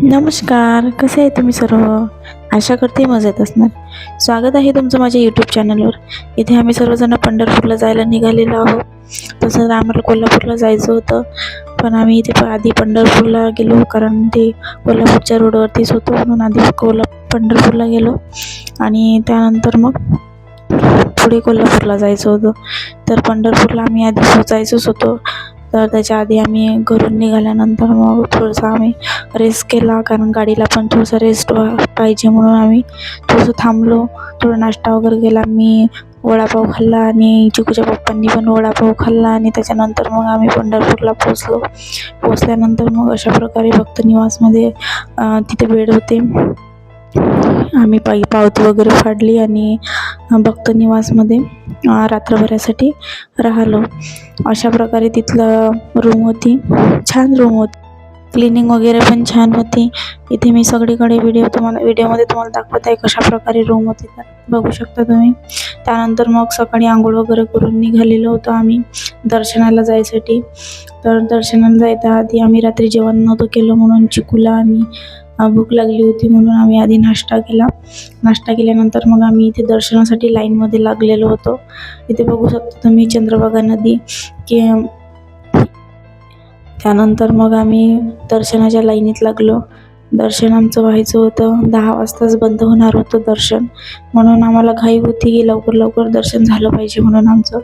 नमस्कार, कसे आहे तुम्ही सर्व? आशा करते मजेत असणार. स्वागत आहे तुमचं माझ्या यूट्यूब चॅनलवर. इथे आम्ही सर्वजण पंढरपूरला जायला निघालेलो आहोत. तसं तर आम्हाला कोल्हापूरला जायचं होतं, पण आम्ही इथे आधी पंढरपूरला गेलो, कारण ते कोल्हापूरच्या रोडवरतीच होतं, म्हणून आधी पंढरपूरला गेलो आणि त्यानंतर मग पुढे कोल्हापूरला जायचं होतं. तर पंढरपूरला आम्ही आधी पोचायचंच होतो. तर त्याच्या आधी आम्ही घरून निघाल्यानंतर मग थोडंसं आम्ही रेस्ट केला, कारण गाडीला पण थोडंसं रेस्ट पाहिजे, म्हणून आम्ही थोडंसं थांबलो. थोडा नाश्ता वगैरे केला. मी वडापाव खाल्ला आणि चिकूच्या पप्पांनी पण वडापाव खाल्ला आणि त्याच्यानंतर मग आम्ही पंढरपूरला पोचलो. पोचल्यानंतर मग अशा प्रकारे भक्तनिवासमध्ये तिथे बेड होते. आम्ही पावती वगैरे फाडली आणि भक्तनिवासमध्ये रात्रभरासाठी राहिलो. अशा प्रकारे तिथलं रूम होती. छान रूम होती. क्लिनिंग वगैरे पण छान होती. इथे मी सगळीकडे व्हिडिओमध्ये तुम्हाला दाखवत आहे कशा प्रकारे रूम होती, तर बघू शकता तुम्ही. त्यानंतर मग सकाळी आंघोळ वगैरे करून निघालेलो होतो आम्ही दर्शनाला जायसाठी. तर दर्शनाला जायच्या आधी आम्ही रात्री जेवण नव्हतं केलं, म्हणून चिकूला आणि भूक लागली होती, म्हणून आम्ही आधी नाश्ता केला. नाश्ता केल्यानंतर मग आम्ही इथे दर्शनासाठी लाईनमध्ये लागलेलो होतो. इथे बघू शकता तुम्ही चंद्रभागा नदी की. त्यानंतर मग आम्ही दर्शनाच्या लाईनीत लागलो. दर्शन आमचं व्हायचं होतं, 10 वाजताच बंद होणार होतं दर्शन, म्हणून आम्हाला घाई होती की लवकर दर्शन झालं पाहिजे म्हणून आमचं.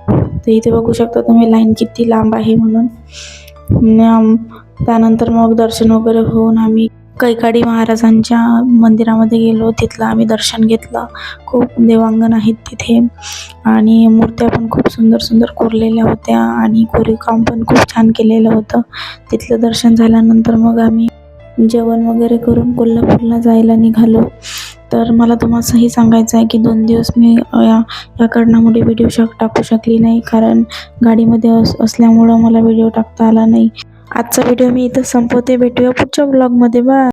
तर इथे बघू शकता तुम्ही लाईन किती लांब आहे म्हणून. त्यानंतर मग दर्शन वगैरे होऊन आम्ही कैकाडी महाराजांच्या मंदिरामध्ये गेलो. तिथलं आम्ही दर्शन घेतलं. खूप देवांगण आहेत तिथे आणि मूर्त्या पण खूप सुंदर कोरलेल्या होत्या आणि कोरीवकाम पण खूप छान केलेलं होतं. तिथलं दर्शन झाल्यानंतर मग आम्ही जेवण वगैरे करून कोल्हापूरला जायला निघालो. तर मला तुम्हालाही सांगायचं आहे की 2 दिवस मी या कारणामुळे व्हिडिओ टाकू शकली नाही, कारण गाडीमध्ये असल्यामुळं मला व्हिडिओ टाकता आला नाही. आजचा व्हिडिओ मी इथं संपवते. भेटूया पुढच्या ब्लॉगमध्ये. बाय.